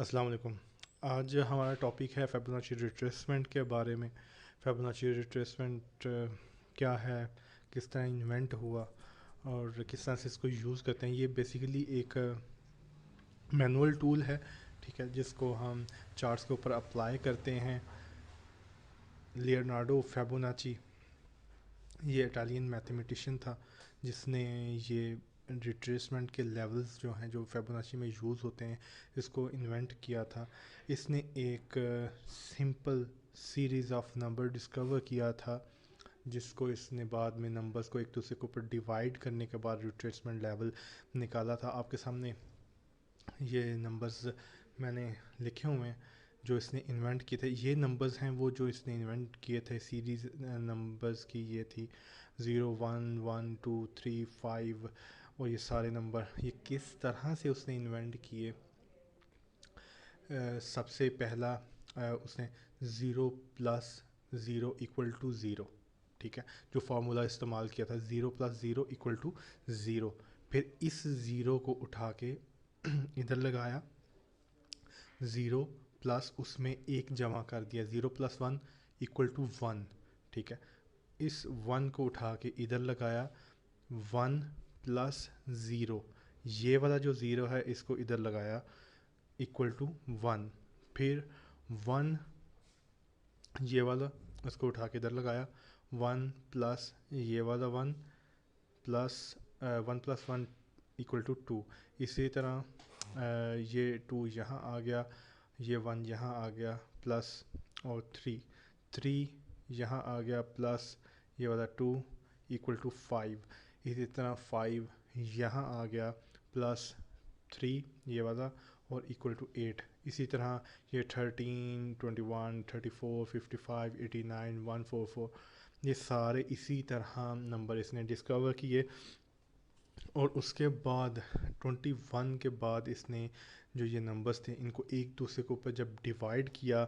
अस्सलाम वालेकुम। आज हमारा टॉपिक है फिबोनाची रिट्रेसमेंट के बारे में। फिबोनाची रिट्रेसमेंट क्या है, किस तरह इन्वेंट हुआ और किस तरह से इसको यूज़ करते हैं। ये बेसिकली एक मैनुअल टूल है, ठीक है, जिसको हम चार्ट्स के ऊपर अप्लाई करते हैं। लियोनार्डो फिबोनाची ये इटालियन मैथमेटिशियन था जिसने ये रिट्रेसमेंट के लेवल्स जो हैं जो फिबोनाची में यूज़ होते हैं इसको इन्वेंट किया था। इसने एक simple series of number discover किया था जिसको इसने बाद में नंबर्स को एक दूसरे के ऊपर डिवाइड करने के बाद रिट्रेसमेंट लेवल निकाला था। आपके सामने ये नंबर्स मैंने लिखे हुए हैं जो इसने इन्वेंट किए थे। ये नंबर्स हैं वो जो इसने इन्वेंट किए थे। सीरीज़ नंबर्स की ये थी 0 1 1 2 3 5 और ये सारे नंबर ये किस तरह से उसने इन्वेंट किए। सबसे पहला उसने 0 + 0 = 0, ठीक है, जो फार्मूला इस्तेमाल किया था 0 + 0 = 0। फिर इस ज़ीरो को उठा के इधर लगाया, ज़ीरो प्लस उसमें एक जमा कर दिया, 0 + 1 = 1, ठीक है। इस 1 को उठा के इधर लगाया, 1 + 0, ये वाला जो ज़ीरो है इसको इधर लगाया =1। फिर 1 ये वाला इसको उठा के इधर लगाया, 1 प्लस ये वाला 1 प्लस 1 + 1 = 2। इसी तरह ये 2 यहाँ आ गया, ये 1 यहाँ आ गया, प्लस और 3 यहाँ आ गया, प्लस ये वाला 2 = 5। इसी तरह 5 यहाँ आ गया, प्लस 3 ये वाला और =8। इसी तरह ये 13 21 34 55 89 144 ये सारे इसी तरह नंबर इसने डिस्कवर किए। और उसके बाद 21 के बाद इसने जो ये नंबर्स थे इनको एक दूसरे के ऊपर जब डिवाइड किया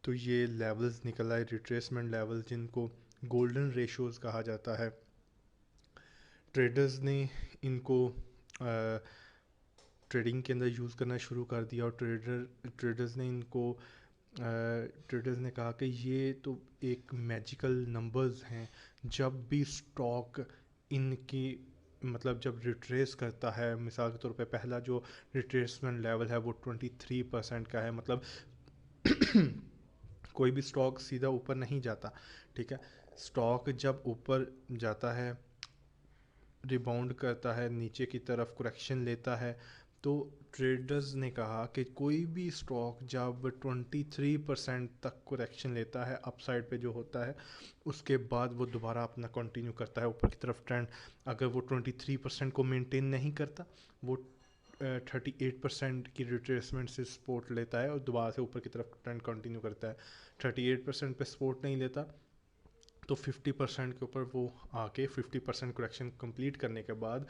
तो ये लेवल्स निकल आए, रिट्रेसमेंट लेवल्स, जिनको गोल्डन रेशोज़ कहा जाता है। ट्रेडर्स ने इनको ट्रेडिंग के अंदर यूज़ करना शुरू कर दिया और ट्रेडर्स ने इनको ट्रेडर्स ने कहा कि ये तो एक मैजिकल नंबर्स हैं। जब भी स्टॉक इनकी मतलब जब रिट्रेस करता है, मिसाल के तौर पे पहला जो रिट्रेसमेंट लेवल है वो 23% का है, मतलब कोई भी स्टॉक सीधा ऊपर नहीं जाता, ठीक है। स्टॉक जब ऊपर जाता है, रिबाउंड करता है, नीचे की तरफ करेक्शन लेता है, तो ट्रेडर्स ने कहा कि कोई भी स्टॉक जब 23% तक करेक्शन लेता है अपसाइड पे जो होता है, उसके बाद वो दोबारा अपना कंटिन्यू करता है ऊपर की तरफ ट्रेंड। अगर वो 23% को मेंटेन नहीं करता, वो 38% की रिट्रेसमेंट से सपोर्ट लेता है और दोबारा से ऊपर की तरफ ट्रेंड कंटिन्यू करता है। 38% पे सपोर्ट नहीं लेता तो 50% के ऊपर वो आके 50% करेक्शन कंप्लीट करने के बाद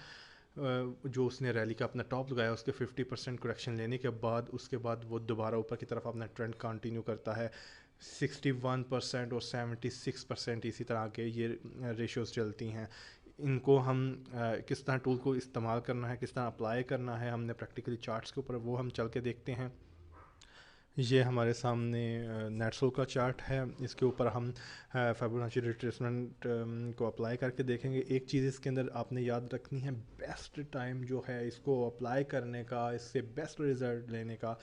जो उसने रैली का अपना टॉप लगाया उसके 50% करेक्शन लेने के बाद उसके बाद वो दोबारा ऊपर की तरफ अपना ट्रेंड कंटिन्यू करता है। 61% और 76% इसी तरह के ये रेशियोज़ चलती हैं। इनको हम किस तरह टूल को इस्तेमाल करना है, किस तरह अप्लाई करना है, हमने प्रैक्टिकली चार्ट्स के ऊपर वो हम चल के देखते हैं। ये हमारे सामने नेटसोल का चार्ट है, इसके ऊपर हम फिबोनाची रिट्रेसमेंट को अप्लाई करके देखेंगे। एक चीज़ इसके अंदर आपने याद रखनी है, बेस्ट टाइम जो है इसको अप्लाई करने का, इससे बेस्ट रिज़ल्ट लेने का,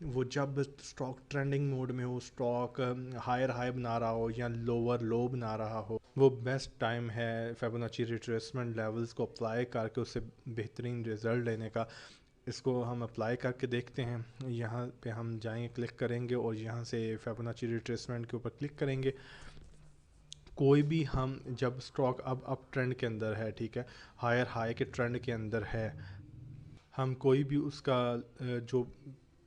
वो जब स्टॉक ट्रेंडिंग मोड में हो, स्टॉक हायर हाई बना रहा हो या लोअर लो बना रहा हो, वो बेस्ट टाइम है फिबोनाची रिट्रेसमेंट लेवल्स को अप्लाई करके उससे बेहतरीन रिज़ल्ट लेने का। इसको हम अप्लाई करके देखते हैं। यहाँ पे हम जाएंगे, क्लिक करेंगे और यहाँ से फिबोनाची रिट्रेसमेंट के ऊपर क्लिक करेंगे। कोई भी हम जब स्टॉक अब अप ट्रेंड के अंदर है, ठीक है, हायर हाई के ट्रेंड के अंदर है, हम कोई भी उसका जो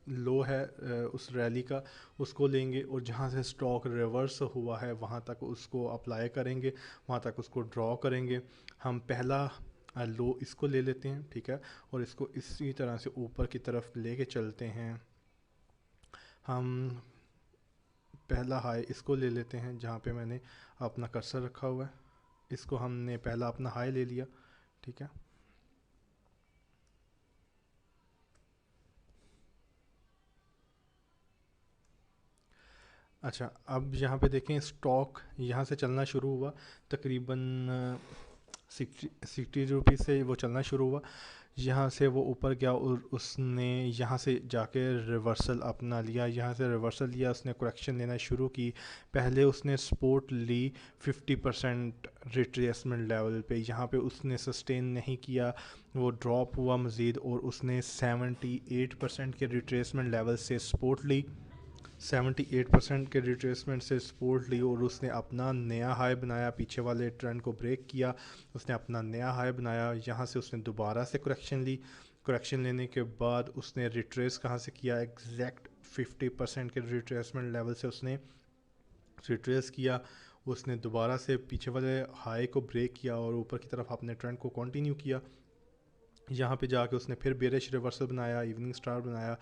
लो है उस रैली का उसको लेंगे और जहाँ से स्टॉक रिवर्स हुआ है वहाँ तक उसको अप्लाई करेंगे, वहाँ तक उसको ड्रॉ करेंगे। हम पहला लो इसको ले लेते हैं, ठीक है, और इसको इसी तरह से ऊपर की तरफ लेके चलते हैं। हम पहला हाई इसको ले लेते हैं जहाँ पे मैंने अपना कर्सर रखा हुआ है, इसको हमने पहला अपना हाई ले लिया, ठीक है। अच्छा, अब यहाँ पे देखें स्टॉक यहाँ से चलना शुरू हुआ, तकरीबन 60 रुपीज़ से वो चलना शुरू हुआ। यहाँ से वो ऊपर गया और उसने यहाँ से जाके रिवर्सल अपना लिया, यहाँ से रिवर्सल लिया, उसने करेक्शन लेना शुरू की। पहले उसने सपोर्ट ली 50% रिट्रेसमेंट लेवल पे, यहाँ पे उसने सस्टेन नहीं किया, वो ड्रॉप हुआ मज़ीद और उसने 78% के रिट्रेसमेंट लेवल से सपोर्ट ली। 78% के रिट्रेसमेंट से सपोर्ट ली और उसने अपना नया हाई बनाया, पीछे वाले ट्रेंड को ब्रेक किया, उसने अपना नया हाई बनाया। यहाँ से उसने दोबारा से करेक्शन ली, करेक्शन लेने के बाद उसने रिट्रेस कहाँ से किया, एग्जैक्ट 50% के रिट्रेसमेंट लेवल से उसने रिट्रेस किया। उसने दोबारा से पीछे वाले हाई को ब्रेक किया और ऊपर की तरफ अपने ट्रेंड को कंटिन्यू किया। यहाँ पे जाके उसने फिर बेरिश रिवर्सल बनाया, इवनिंग स्टार बनाया।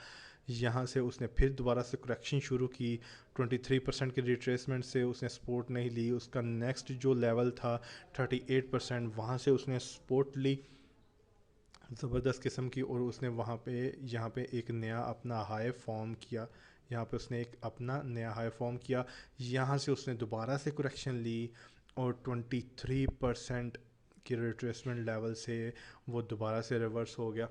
यहाँ से उसने फिर दोबारा से करेक्शन शुरू की, 23% के रिट्रेसमेंट से उसने सपोर्ट नहीं ली। उसका नेक्स्ट जो लेवल था 38%, वहाँ से उसने सपोर्ट ली ज़बरदस्त किस्म की, और उसने वहाँ पे यहाँ पे एक नया अपना हाई फॉर्म किया। यहाँ पे उसने एक अपना नया हाई फॉर्म किया। यहाँ से उसने दोबारा से करेक्शन ली और 23% के रिट्रेसमेंट लेवल से वो दोबारा से रिवर्स हो गया।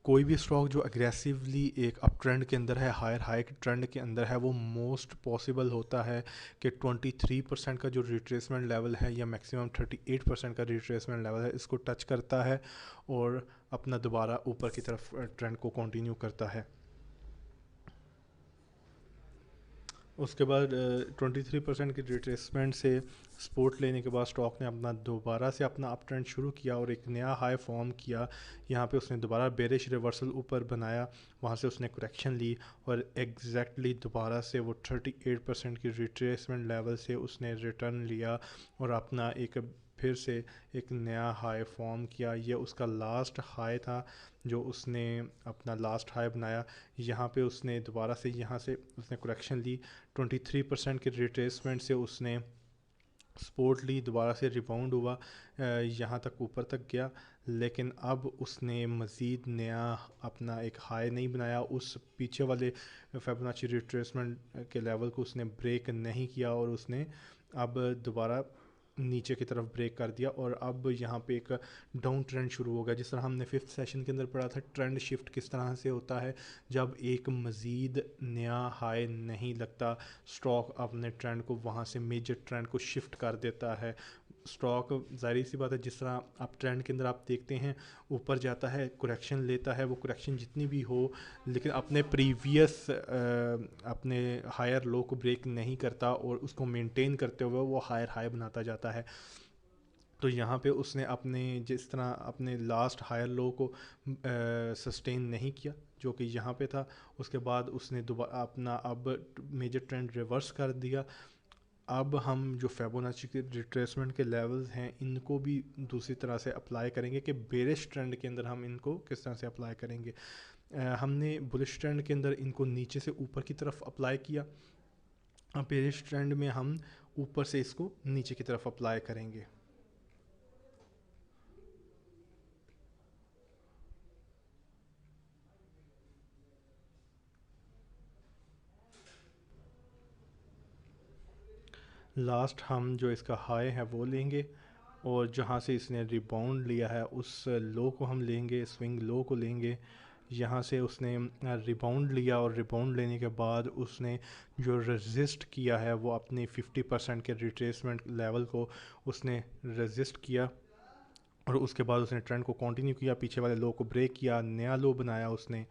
कोई भी स्टॉक जो अग्रेसिवली एक अप ट्रेंड के अंदर है, हायर हाई ट्रेंड के अंदर है, वो मोस्ट पॉसिबल होता है कि 23% का जो रिट्रेसमेंट लेवल है या मैक्सिमम 38% का रिट्रेसमेंट लेवल है, इसको टच करता है और अपना दोबारा ऊपर की तरफ ट्रेंड को कंटिन्यू करता है। उसके बाद 23% की रिट्रेसमेंट से सपोर्ट लेने के बाद स्टॉक ने अपना दोबारा से अपना अप ट्रेंड शुरू किया और एक नया हाई फॉर्म किया। यहाँ पे उसने दोबारा बेरिश रिवर्सल ऊपर बनाया, वहाँ से उसने करेक्शन ली और एग्जैक्टली दोबारा से वो 38% की रिट्रेसमेंट लेवल से उसने रिटर्न लिया और अपना एक फिर से एक नया हाई फॉर्म किया। ये उसका लास्ट हाई था जो उसने अपना लास्ट हाई बनाया। यहाँ पे उसने दोबारा से यहाँ से उसने करेक्शन ली, 23% के रिट्रेसमेंट से उसने सपोर्ट ली, दोबारा से रिबाउंड हुआ, यहाँ तक ऊपर तक गया, लेकिन अब उसने मज़ीद नया अपना एक हाई नहीं बनाया। उस पीछे वाले फिबोनाची रिट्रेसमेंट के लेवल को उसने ब्रेक नहीं किया और उसने अब दोबारा नीचे की तरफ ब्रेक कर दिया और अब यहाँ पे एक डाउन ट्रेंड शुरू हो गया। जिस तरह हमने फिफ्थ सेशन के अंदर पढ़ा था, ट्रेंड शिफ्ट किस तरह से होता है, जब एक मज़ीद नया हाई नहीं लगता, स्टॉक अपने ट्रेंड को वहाँ से मेजर ट्रेंड को शिफ्ट कर देता है। स्टॉक ज़ाहिर सी बात है, जिस तरह आप ट्रेंड के अंदर आप देखते हैं ऊपर जाता है, करेक्शन लेता है, वो करेक्शन जितनी भी हो लेकिन अपने प्रीवियस अपने हायर लो को ब्रेक नहीं करता और उसको मेंटेन करते हुए वो हायर हाई बनाता जाता है। तो यहाँ पे उसने अपने जिस तरह अपने लास्ट हायर लो को सस्टेन नहीं किया जो कि यहाँ पे था, उसके बाद उसने दोबारा अपना अब मेजर ट्रेंड रिवर्स कर दिया। अब हम जो फिबोनाची के रिट्रेसमेंट के लेवल्स हैं इनको भी दूसरी तरह से अप्लाई करेंगे कि बेरिश ट्रेंड के अंदर हम इनको किस तरह से अप्लाई करेंगे। हमने बुलिश ट्रेंड के अंदर इनको नीचे से ऊपर की तरफ अप्लाई किया, अब बेरिश ट्रेंड में हम ऊपर से इसको नीचे की तरफ अप्लाई करेंगे। लास्ट हम जो इसका हाई है वो लेंगे और जहाँ से इसने रिबाउंड लिया है उस लो को हम लेंगे, स्विंग लो को लेंगे। यहाँ से उसने रिबाउंड लिया और रिबाउंड लेने के बाद उसने जो रेजिस्ट किया है वो अपने 50% के रिट्रेसमेंट लेवल को उसने रेजिस्ट किया और उसके बाद उसने ट्रेंड को कंटिन्यू किया, पीछे वाले लो को ब्रेक किया, नया लो बनाया उसने।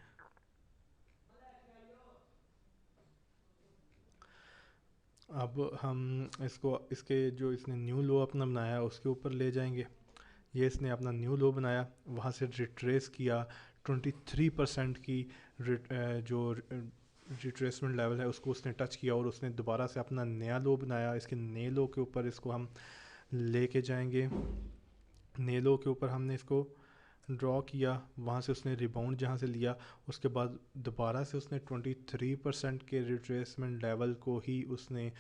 अब हम इसको इसके जो इसने न्यू लो अपना बनाया है उसके ऊपर ले जाएंगे। ये इसने अपना न्यू लो बनाया, वहाँ से रिट्रेस किया, 23% की जो रिट्रेसमेंट लेवल है उसको उसने टच किया और उसने दोबारा से अपना नया लो बनाया। इसके नए लो के ऊपर इसको हम लेके जाएंगे। नए लो के ऊपर हमने इसको ड्रॉ किया, वहाँ से उसने रिबाउंड जहाँ से लिया उसके बाद दोबारा से उसने 23% के रिट्रेसमेंट लेवल को ही उसने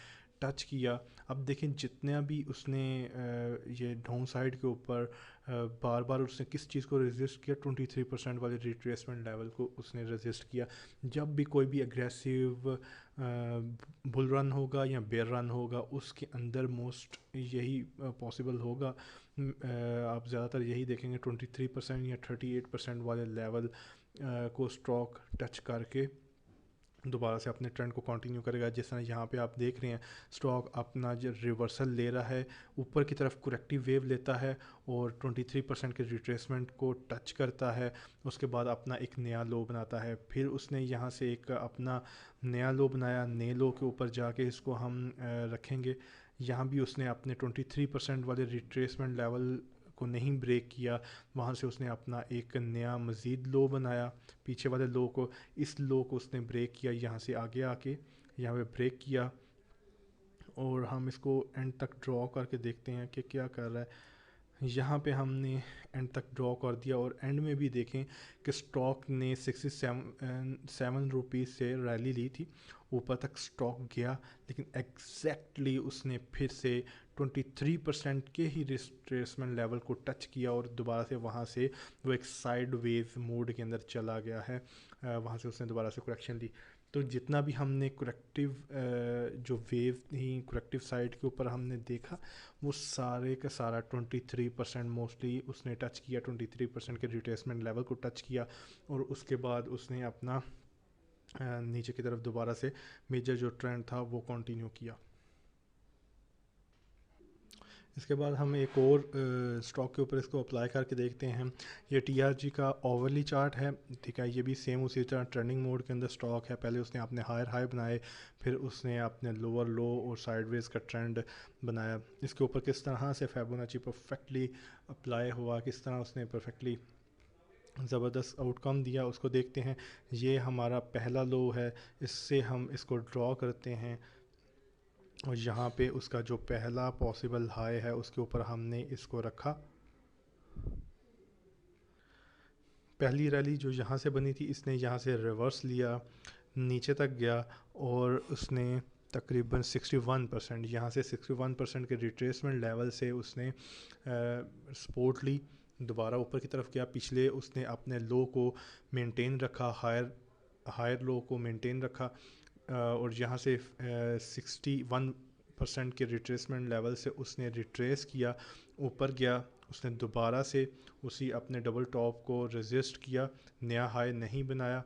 टच किया। अब देखें जितना भी उसने ये डाउन साइड के ऊपर बार बार उसने किस चीज़ को रेजिस्ट किया, 23% वाले रिट्रेसमेंट लेवल को उसने रेजिस्ट किया। जब भी कोई भी एग्रेसिव बुल रन होगा या बेयर रन होगा उसके अंदर मोस्ट यही पॉसिबल होगा। आप ज़्यादातर यही देखेंगे 23% या 38% वाले लेवल को स्टॉक टच करके दोबारा से अपने ट्रेंड को कंटिन्यू करेगा। जिस तरह यहाँ पे आप देख रहे हैं स्टॉक अपना जो रिवर्सल ले रहा है, ऊपर की तरफ करेक्टिव वेव लेता है और 23% के रिट्रेसमेंट को टच करता है, उसके बाद अपना एक नया लो बनाता है। फिर उसने यहाँ से एक अपना नया लो बनाया, नए लो के ऊपर जाके इसको हम रखेंगे। यहाँ भी उसने अपने 23% वाले रिट्रेसमेंट लेवल को नहीं ब्रेक किया, वहाँ से उसने अपना एक नया मज़ीद लो बनाया पीछे वाले लो को। इस लो को उसने ब्रेक किया, यहाँ से आगे आके यहाँ पे ब्रेक किया और हम इसको एंड तक ड्रॉ करके देखते हैं कि क्या कर रहा है। यहाँ पे हमने एंड तक ड्रॉ कर दिया और एंड में भी देखें कि स्टॉक ने 67 रुपीज़ से रैली ली थी, ऊपर तक स्टॉक गया, लेकिन एग्जैक्टली उसने फिर से 23% के ही रिट्रेसमेंट लेवल को टच किया और दोबारा से वहाँ से वो एक साइड वेव मोड के अंदर चला गया है। वहाँ से उसने दोबारा से करेक्शन ली। तो जितना भी हमने करेक्टिव जो वेव थी करेक्टिव साइड के ऊपर हमने देखा, वो सारे का सारा 23% मोस्टली उसने टच किया, 23% के रिट्रेसमेंट लेवल को टच किया और उसके बाद उसने अपना नीचे की तरफ दोबारा से मेजर जो ट्रेंड था वो कंटिन्यू किया। इसके बाद हम एक और स्टॉक के ऊपर इसको अप्लाई करके देखते हैं। ये टीआरजी का ओवरली चार्ट है, ठीक है। ये भी सेम उसी तरह ट्रेंडिंग मोड के अंदर स्टॉक है। पहले उसने अपने हायर हाई बनाए, फिर उसने अपने लोअर लो और साइडवेज का ट्रेंड बनाया। इसके ऊपर किस तरह से फिबोनाची परफेक्टली अप्लाई हुआ, किस तरह उसने परफेक्टली ज़बरदस्त आउटकम दिया, उसको देखते हैं। ये हमारा पहला लो है, इससे हम इसको ड्रॉ करते हैं और यहाँ पे उसका जो पहला पॉसिबल हाई है उसके ऊपर हमने इसको रखा। पहली रैली जो यहाँ से बनी थी, इसने यहाँ से रिवर्स लिया, नीचे तक गया और उसने तकरीबन 61% यहाँ से 61% के रिट्रेसमेंट लेवल से उसने सपोर्ट ली, दोबारा ऊपर की तरफ गया। पिछले उसने अपने लो को मेंटेन रखा, हायर लो को मेंटेन रखा और यहाँ से 61% के रिट्रेसमेंट लेवल से उसने रिट्रेस किया, ऊपर गया। उसने दोबारा से उसी अपने डबल टॉप को रेजिस्ट किया, नया हाई नहीं बनाया,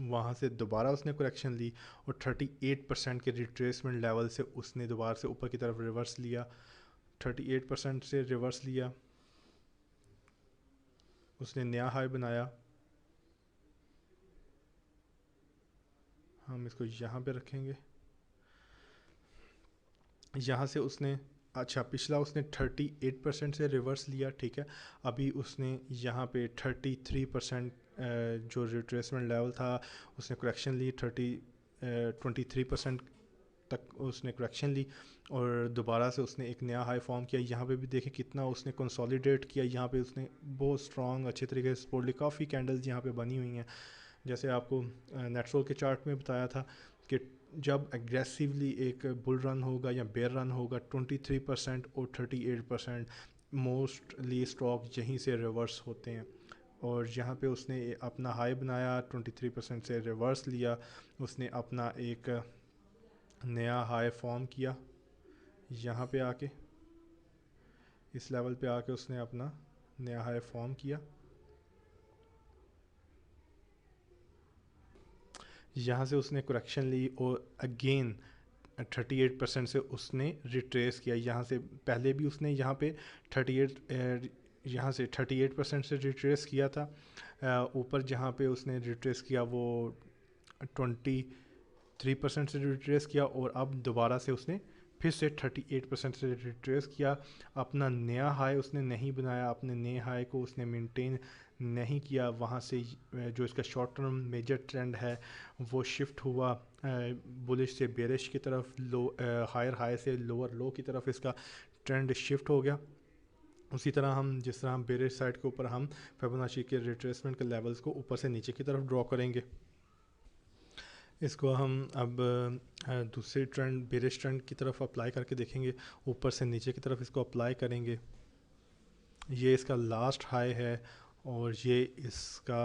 वहाँ से दोबारा उसने करेक्शन ली और 38% के रिट्रेसमेंट लेवल से उसने दोबारा से ऊपर की तरफ रिवर्स लिया। 38% से रिवर्स लिया, उसने नया हाई बनाया। हम इसको यहाँ पे रखेंगे। यहाँ से उसने अच्छा पिछला उसने 38% से रिवर्स लिया, ठीक है। अभी उसने यहाँ पे 33% जो रिट्रेसमेंट लेवल था उसने करेक्शन ली, 23% तक उसने करेक्शन ली और दोबारा से उसने एक नया हाई फॉर्म किया। यहाँ पे भी देखें कितना उसने कंसोलिडेट किया, यहाँ पे उसने बहुत स्ट्रॉन्ग अच्छे तरीके से सपोर्ट ली। काफ़ी कैंडल्स यहाँ पे बनी हुई हैं, जैसे आपको नेटफॉल के चार्ट में बताया था कि जब एग्रेसिवली एक बुल रन होगा या बेयर रन होगा 23% और 38% मोस्टली स्टॉक यहीं से रिवर्स होते हैं। और यहाँ पे उसने अपना हाई बनाया, 23% से रिवर्स लिया, उसने अपना एक नया हाई फॉर्म किया। यहाँ पे आके इस लेवल पे आके उसने अपना नया हाई फॉर्म किया। यहाँ से उसने करेक्शन ली और अगेन 38% से उसने रिट्रेस किया। यहाँ से पहले भी उसने यहाँ पे 38% से रिट्रेस किया था। ऊपर जहाँ पे उसने रिट्रेस किया वो 23% से रिट्रेस किया और अब दोबारा से उसने फिर से 38% से रिट्रेस किया। अपना नया हाई उसने नहीं बनाया, अपने नए हाई को उसने मेंटेन नहीं किया। वहाँ से जो इसका शॉर्ट टर्म मेजर ट्रेंड है वो शिफ्ट हुआ बुलिश से बेरिश की तरफ, लो हायर हाई से लोअर लो की तरफ इसका ट्रेंड शिफ्ट हो गया। उसी तरह हम जिस तरह हम बेरिश साइड के ऊपर हम फिबोनाची के रिट्रेसमेंट के लेवल्स को ऊपर से नीचे की तरफ ड्रॉ करेंगे। इसको हम अब दूसरे ट्रेंड बेरिश ट्रेंड की तरफ अप्लाई करके देखेंगे। ऊपर से नीचे की तरफ इसको अप्लाई करेंगे। ये इसका लास्ट हाई है और ये इसका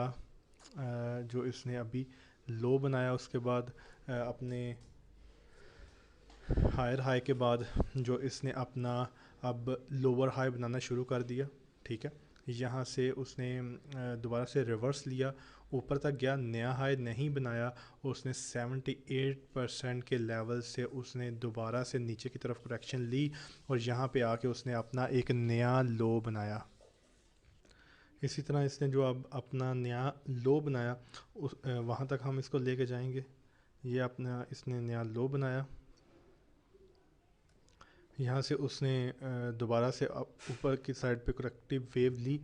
जो इसने अभी लो बनाया उसके बाद अपने हायर हाई के बाद जो इसने अपना अब लोअर हाई बनाना शुरू कर दिया। ठीक है, यहाँ से उसने दोबारा से रिवर्स लिया, ऊपर तक गया, नया हाई नहीं बनाया और उसने 78% के लेवल से उसने दोबारा से नीचे की तरफ करेक्शन ली और यहाँ पे आके उसने अपना एक नया लो बनाया। इसी तरह इसने जो अब अपना नया लो बनाया उस वहाँ तक हम इसको लेके जाएंगे। ये अपना इसने नया लो बनाया, यहाँ से उसने दोबारा से ऊपर की साइड पे करेक्टिव वेव ली,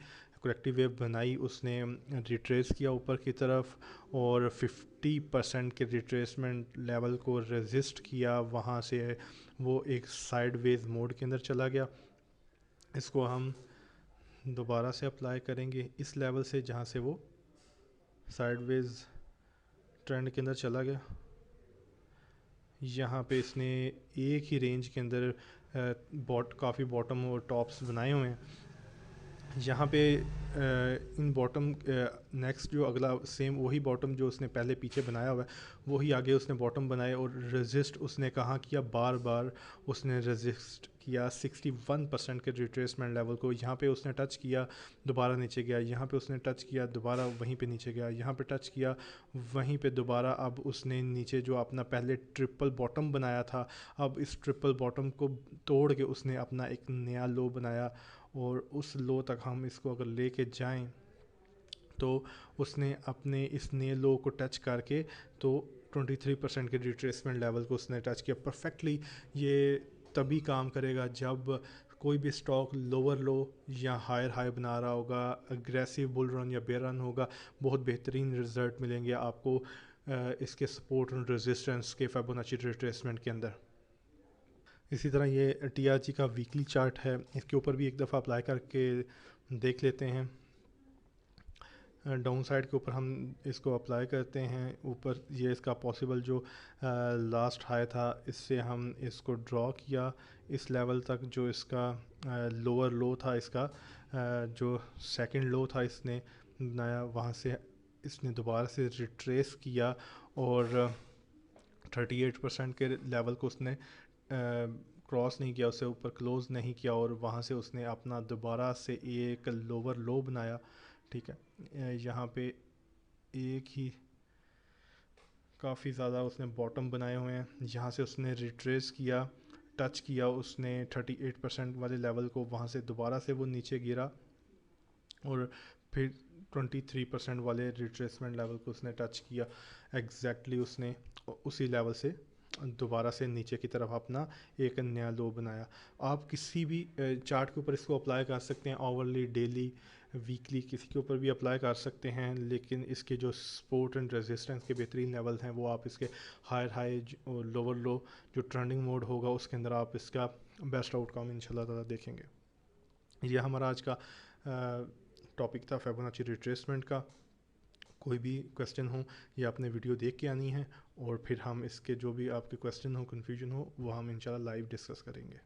करेक्टिव वेव बनाई, उसने रिट्रेस किया ऊपर की तरफ और 50% के रिट्रेसमेंट लेवल को रेजिस्ट किया। वहाँ से वो एक साइडवेज मोड के अंदर चला गया। इसको हम दोबारा से अप्लाई करेंगे इस लेवल से जहाँ से वो साइडवेज ट्रेंड के अंदर चला गया। यहाँ पे इसने एक ही रेंज के अंदर काफ़ी बॉटम और टॉप्स बनाए हुए हैं। यहाँ पे इन बॉटम नेक्स्ट जो अगला सेम वही बॉटम जो उसने पहले पीछे बनाया हुआ है वही आगे उसने बॉटम बनाए और रेजिस्ट उसने कहाँ किया, बार बार उसने रेजिस्ट किया 61% के रिट्रेसमेंट लेवल को। यहाँ पे उसने टच किया, दोबारा नीचे गया, यहाँ पे उसने टच किया, दोबारा वहीं पे नीचे गया, यहाँ पे टच किया, वहीं पे दोबारा। अब उसने नीचे जो अपना पहले ट्रिपल बॉटम बनाया था, अब इस ट्रिपल बॉटम को तोड़ के उसने अपना एक नया लो बनाया और उस लो तक हम इसको अगर लेके जाएं तो उसने अपने इस नए लो को टच करके तो 23% के रिट्रेसमेंट लेवल को उसने टच किया परफेक्टली। ये तभी काम करेगा जब कोई भी स्टॉक लोअर लो या हायर हाई बना रहा होगा, अग्रेसिव बुल रन या बेयर रन होगा, बहुत बेहतरीन रिजल्ट मिलेंगे आपको इसके सपोर्ट और रेजिस्टेंस के फिबोनाची रिट्रेसमेंट के अंदर। इसी तरह ये टीआरजी का वीकली चार्ट है, इसके ऊपर भी एक दफ़ा अप्लाई करके देख लेते हैं। डाउन साइड के ऊपर हम इसको अप्लाई करते हैं। ऊपर ये इसका पॉसिबल जो लास्ट हाई था, इससे हम इसको ड्रॉ किया इस लेवल तक जो इसका लोअर लो था, इसका जो सेकंड लो था इसने बनाया, वहाँ से इसने दोबारा से रिट्रेस किया और 38% के लेवल को उसने क्रॉस नहीं किया, उससे ऊपर क्लोज नहीं किया और वहाँ से उसने अपना दोबारा से एक लोअर लो बनाया। ठीक है, यहाँ पे एक ही काफ़ी ज़्यादा उसने बॉटम बनाए हुए हैं। यहाँ से उसने रिट्रेस किया, टच किया उसने 38% वाले लेवल को, वहाँ से दोबारा से वो नीचे गिरा और फिर 23% वाले रिट्रेसमेंट लेवल को उसने टच किया। एग्जैक्टली उसने उसी लेवल से दोबारा से नीचे की तरफ अपना एक नया लो बनाया। आप किसी भी चार्ट के ऊपर इसको अप्लाई कर सकते हैं, आवरली, डेली, वीकली, किसी के ऊपर भी अप्लाई कर सकते हैं। लेकिन इसके जो सपोर्ट एंड रेजिस्टेंस के बेहतरीन लेवल हैं वो आप इसके हायर हाई और लोअर लो जो ट्रेंडिंग मोड होगा उसके अंदर आप इसका बेस्ट आउटकम इंशाल्लाह ताला देखेंगे। ये हमारा आज का टॉपिक था फिबोनाची रिट्रेसमेंट का। कोई भी क्वेश्चन हो या आपने वीडियो देख के आनी है और फिर हम इसके जो भी आपके क्वेश्चन हो, कन्फ्यूजन हो, वो हम इंशाल्लाह लाइव डिस्कस करेंगे।